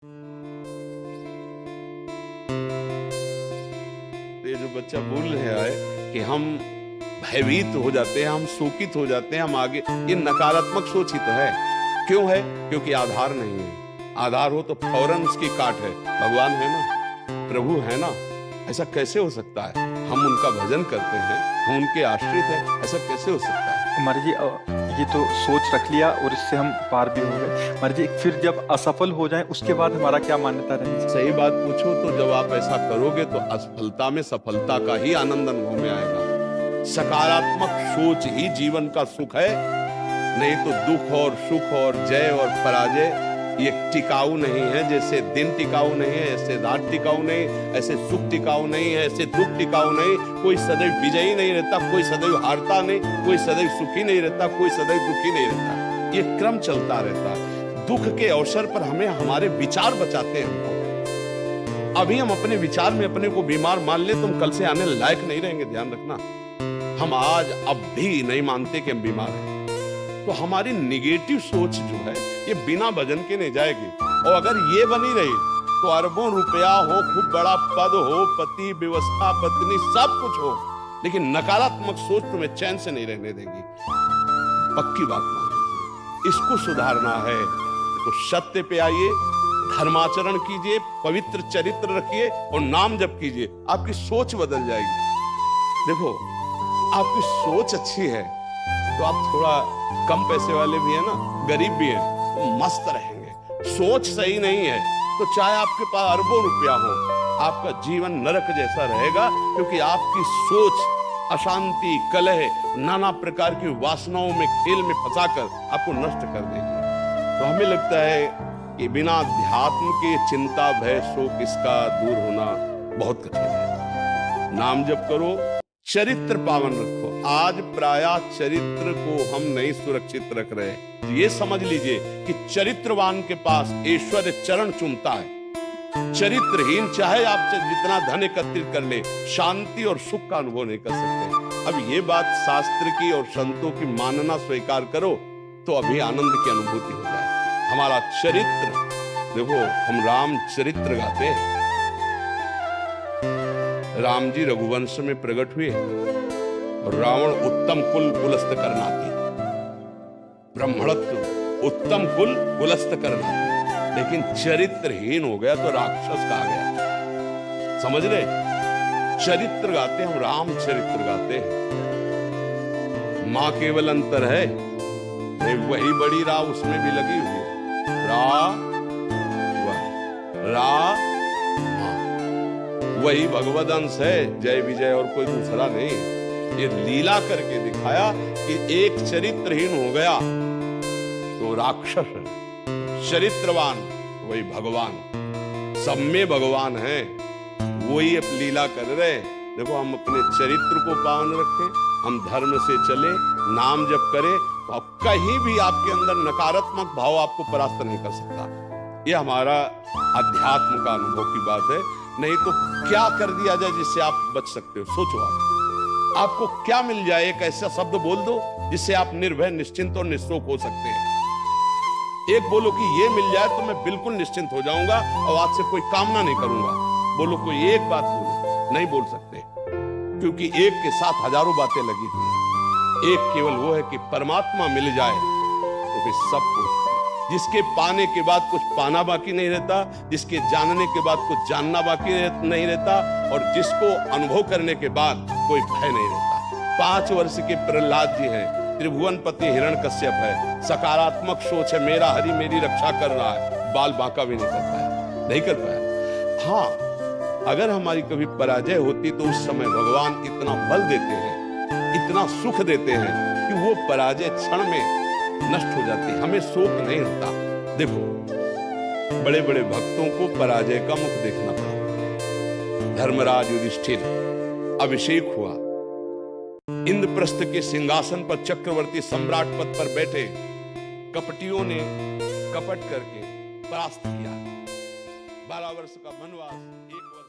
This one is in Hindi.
ये जो बच्चा बोल रहा है कि हम भयभीत हो जाते हैं, हम शोकित हो जाते हैं, हम आगे, ये नकारात्मक सोच ही तो है। क्यों है? क्योंकि आधार नहीं है। आधार हो तो फौरन उसकी काट है। भगवान है ना, प्रभु है ना, ऐसा कैसे हो सकता है? हम उनका भजन करते हैं, हम उनके आश्रित हैं, ऐसा कैसे हो सकता है? महाराज जी ये तो सोच रख लिया और इससे हम पार भी हो गए। महाराज जी फिर जब असफल हो जाएं उसके बाद हमारा क्या मान्यता रहेगी? सही बात पूछो तो जब आप ऐसा करोगे तो असफलता में सफलता का ही आनंद अनुभव में आएगा। सकारात्मक सोच ही जीवन का सुख है, नहीं तो दुख और सुख और जय और पराजय ये टिकाऊ नहीं है। जैसे दिन टिकाऊ नहीं है, ऐसे रात टिकाऊ नहीं, ऐसे सुख टिकाऊ नहीं है, ऐसे दुख टिकाऊ नहीं। कोई सदैव विजयी नहीं रहता, कोई सदैव हारता नहीं, कोई सदैव सुखी नहीं रहता, कोई सदैव दुखी नहीं रहता। ये क्रम चलता रहता है। दुख के अवसर पर हमें हमारे विचार बचाते हैं हमको। अभी हम अपने विचार में अपने को बीमार मान ले तो हम कल से आने लायक नहीं रहेंगे, ध्यान रखना। हम आज अब भी नहीं मानते कि हम बीमार हैं, तो हमारी निगेटिव सोच जो है ये बिना भजन के नहीं जाएगी। और अगर ये बनी रही तो अरबों रुपया हो, खूब बड़ा पद हो, पति, व्यवस्था, पत्नी, सब कुछ हो, लेकिन नकारात्मक सोच तुम्हें चैन से नहीं रहने देगी। पक्की बात मान लीजिए। इसको सुधारना है तो सत्य पे आइए, धर्माचरण कीजिए, पवित्र चरित्र रखिए और नाम जप कीजिए। आपकी सोच बदल जाएगी। देखो, आपकी सोच अच्छी है तो आप थोड़ा कम पैसे वाले भी है ना, गरीब भी है, तो मस्त रहेंगे। सोच सही नहीं है तो चाहे आपके पास अरबों रुपया हो, आपका जीवन नरक जैसा रहेगा, क्योंकि आपकी सोच अशांति, कलह, नाना प्रकार की वासनाओं में, खेल में फंसाकर आपको नष्ट कर देगी। तो हमें लगता है कि बिना अध्यात्म के चिंता, भय, शोक इसका दूर होना बहुत कठिन है। नाम जप करो, चरित्र पावन रखो। आज प्रायः चरित्र को हम नहीं सुरक्षित रख रहे। ये समझ लीजिए कि चरित्रवान के पास ऐश्वर्य चरण चूमता है। चरित्रहीन चाहे आप जितना धन एकत्रित कर ले, शांति और सुख का अनुभव नहीं कर सकते। अब ये बात शास्त्र की और संतों की मानना स्वीकार करो तो अभी आनंद की अनुभूति हो जाए। हमारा चरित्र देखो, हम राम चरित्र गाते हैं। राम जी रघुवंश में प्रकट हुए और रावण उत्तम कुल कुलस्त करना थी, ब्राह्मणत्व उत्तम कुल कुलस्त करना थी, लेकिन चरित्रहीन हो गया तो राक्षस कहा गया। समझ रहे? चरित्र गाते हम, राम चरित्र गाते हैं। मां केवल अंतर है, वही बड़ी रा उसमें भी लगी हुई है। रा वही भगवद अंश है, जय विजय और कोई दूसरा नहीं। ये लीला करके दिखाया कि एक चरित्रहीन हो गया तो राक्षस है, चरित्रवान वही भगवान, सब में भगवान है, वही अब लीला कर रहे। देखो, हम अपने चरित्र को पावन रखें, हम धर्म से चले, नाम जप करें, तो अब कहीं भी आपके अंदर नकारात्मक भाव आपको परास्त नहीं कर सकता। ये हमारा अध्यात्म का अनुभव की बात है। नहीं तो क्या कर दिया जाए जिससे आप बच सकते हो? सोचो आपको क्या मिल जाए? एक ऐसा शब्द बोल दो जिससे आप निर्भय, निश्चिंत और निःशोक हो सकते हैं। एक बोलो कि ये मिल जाए तो मैं बिल्कुल निश्चिंत हो जाऊंगा और आज से कोई कामना नहीं करूंगा। बोलो, कोई एक बात बोलो, नहीं बोल सकते, क्योंकि एक के साथ हजारों बातें लगी हुई है। एक केवल वो है कि परमात्मा मिल जाए तो फिर सब कुछ, जिसके पाने के बाद कुछ पाना बाकी नहीं रहता, जिसके जानने के बाद कुछ जानना बाकी नहीं रहता, और जिसको अनुभव करने के बाद कोई भय नहीं रहता। 5 वर्ष के प्रहलाद जी हैं, त्रिभुवनपति हिरण्यकश्यप है, सकारात्मक सोच है, मेरा हरि मेरी रक्षा कर रहा है, बाल बांका भी नहीं कर पाया, नहीं कर पाया। हाँ, अगर हमारी कभी पराजय होती तो उस समय भगवान इतना बल देते हैं, इतना सुख देते हैं कि वो पराजय क्षण में नष्ट हो जाती है, हमें शोक नहीं होता। देखो, बड़े बड़े भक्तों को पराजय का मुख देखना पड़ा। धर्मराज युधिष्ठिर अभिषेक हुआ, इंद्रप्रस्थ के सिंहासन पर चक्रवर्ती सम्राट पद पर बैठे, कपटियों ने कपट करके परास्त किया। 12 वर्ष का वनवास, 1 वर्ष